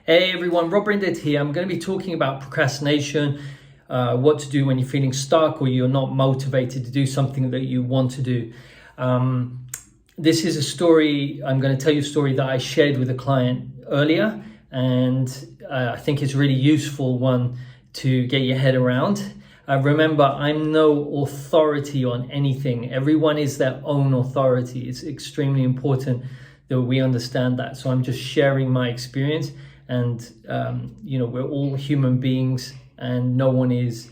Hey everyone, Rob Brinded here. I'm going to be talking about procrastination, what to do when you're feeling stuck or you're not motivated to do something that you want to do. This is a story, I'm going to tell you a story that I shared with a client earlier, and I think it's a really useful one to get your head around. Remember, I'm no authority on anything. Everyone is their own authority. It's extremely important that we understand that. So I'm just sharing my experience, and we're all human beings, and no one is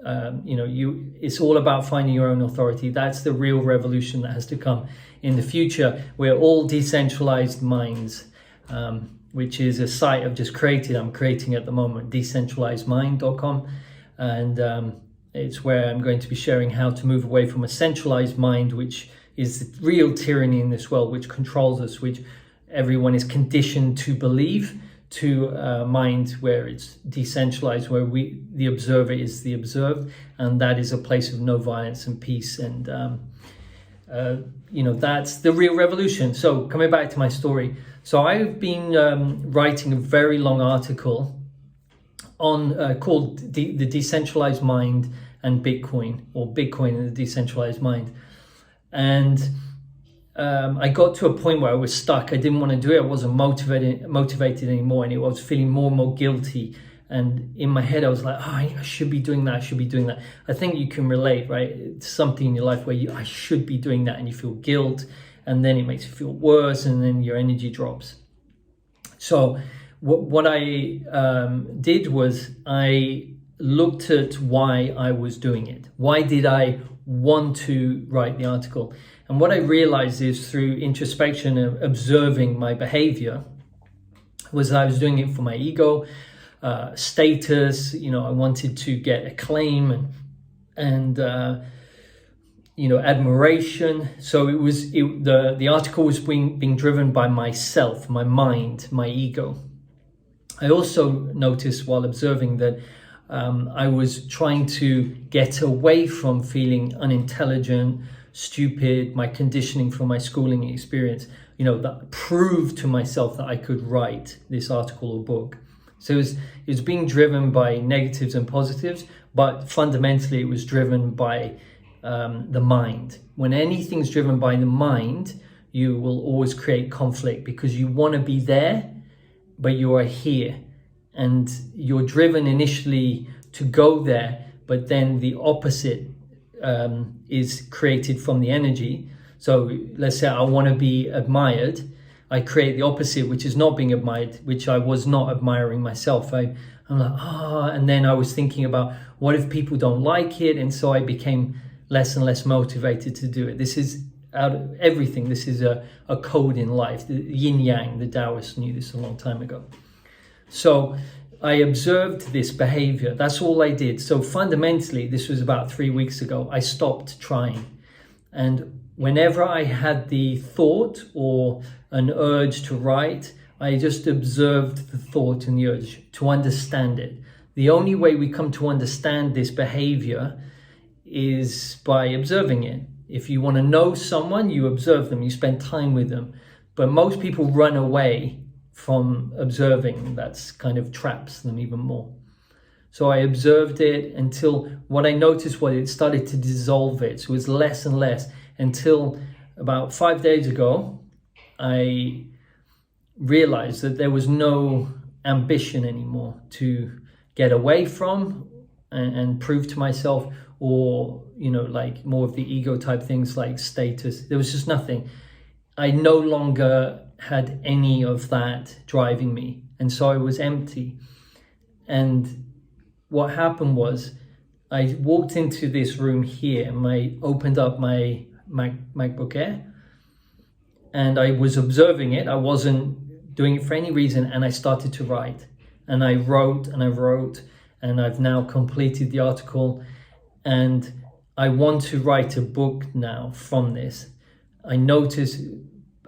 it's all about finding your own authority. That's the real revolution that has to come in the future. We're all decentralized minds, which is a site I've just created. I'm creating at the moment, decentralizedmind.com, and it's where I'm going to be sharing how to move away from a centralized mind, which is the real tyranny in this world, which controls us, which everyone is conditioned to believe, to a mind where it's decentralized, where the observer is the observed, and that is a place of no violence and peace. And that's the real revolution. So coming back to my story, so I've been writing a very long article on called the Decentralized Mind and Bitcoin, or Bitcoin and the Decentralized Mind. And I got to a point where I was stuck. I didn't want to do it. I wasn't motivated anymore, and I was feeling more and more guilty. And in my head, I was like, I should be doing that. I should be doing that. I think you can relate, right? It's something in your life where I should be doing that, and you feel guilt, and then it makes you feel worse, and then your energy drops. So what I did was I looked at why I was doing it. Why did I want to write the article? And what I realized is, through introspection and observing my behavior, was I was doing it for my ego, status. I wanted to get acclaim and admiration. So the article was being driven by myself, my mind, my ego. I also noticed while observing that I was trying to get away from feeling unintelligent, stupid, my conditioning from my schooling experience, that proved to myself that I could write this article or book. So it was being driven by negatives and positives, but fundamentally it was driven by the mind. When anything's driven by the mind, you will always create conflict, because you want to be there, but you are here. And you're driven initially to go there, but then the opposite is created from the energy. So let's say I want to be admired. I create the opposite, which is not being admired, which I was not admiring myself. I'm like, and then I was thinking about, what if people don't like it? And so I became less and less motivated to do it. This is out of everything. This is a code in life. The yin yang, the Taoists knew this a long time ago. So I observed this behavior. That's all I did. So fundamentally, this was about 3 weeks ago, I stopped trying. And whenever I had the thought or an urge to write, I just observed the thought and the urge to understand it. The only way we come to understand this behavior is by observing it. If you want to know someone, you observe them, you spend time with them. But most people run away from observing. That's kind of traps them even more. So I observed it until what I noticed was it started to dissolve it. So it was less and less, until about 5 days ago, I realized that there was no ambition anymore to get away from and prove to myself, or, like more of the ego type things like status. There was just nothing. I no longer had any of that driving me. And so I was empty. And what happened was, I walked into this room here, and I opened up my MacBook Air, and I was observing it. I wasn't doing it for any reason. And I started to write, and I wrote and I wrote, and I've now completed the article. And I want to write a book now from this. I notice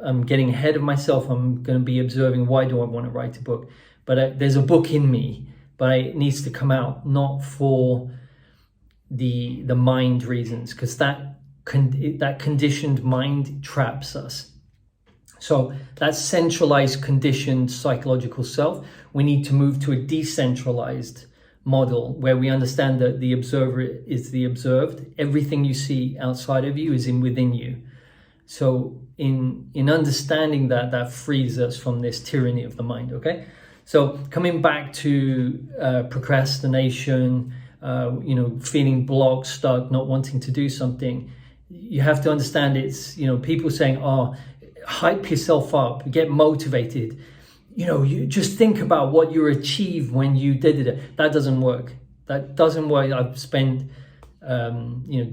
I'm getting ahead of myself. I'm going to be observing, why do I want to write a book? But there's a book in me, but it needs to come out, not for the mind reasons, because that conditioned mind traps us. So that centralized, conditioned psychological self, we need to move to a decentralized model where we understand that the observer is the observed. Everything you see outside of you is within you. So in understanding that, that frees us from this tyranny of the mind, okay? So coming back to procrastination, feeling blocked, stuck, not wanting to do something, you have to understand it's, people saying, oh, hype yourself up, get motivated. You just think about what you achieved when you did it. That doesn't work. That doesn't work. I've spent,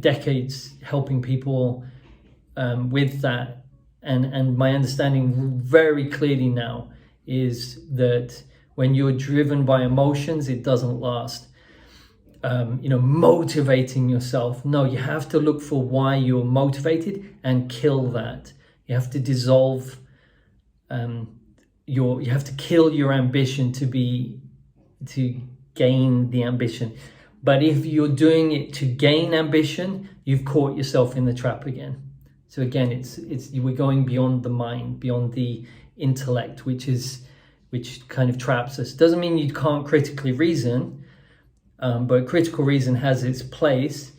decades helping people with that. And my understanding very clearly now is that when you're driven by emotions, it doesn't last. Motivating yourself. No, you have to look for why you're motivated and kill that. You have to dissolve you have to kill your ambition to gain the ambition. But if you're doing it to gain ambition, you've caught yourself in the trap again. So again, we're going beyond the mind, beyond the intellect, which kind of traps us. Doesn't mean you can't critically reason, but critical reason has its place.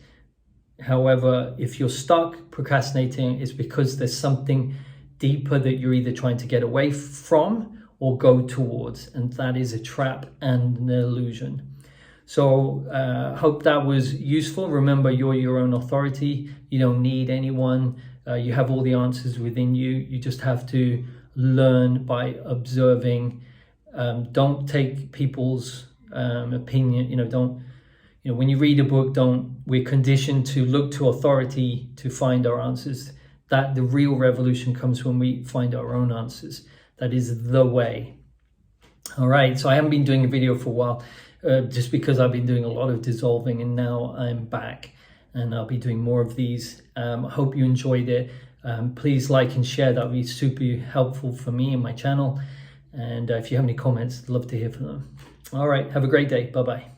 However, if you're stuck procrastinating, it's because there's something deeper that you're either trying to get away from or go towards, and that is a trap and an illusion. So hope that was useful. Remember, you're your own authority. You don't need anyone. You have all the answers within you. You just have to learn by observing. Don't take people's opinion. When you read a book, we're conditioned to look to authority to find our answers. That the real revolution comes when we find our own answers. That is the way. All right, so I haven't been doing a video for a while, just because I've been doing a lot of dissolving, and now I'm back and I'll be doing more of these. I hope you enjoyed it. Please like and share. That would be super helpful for me and my channel. And if you have any comments, I'd love to hear from them. All right, have a great day. Bye-bye.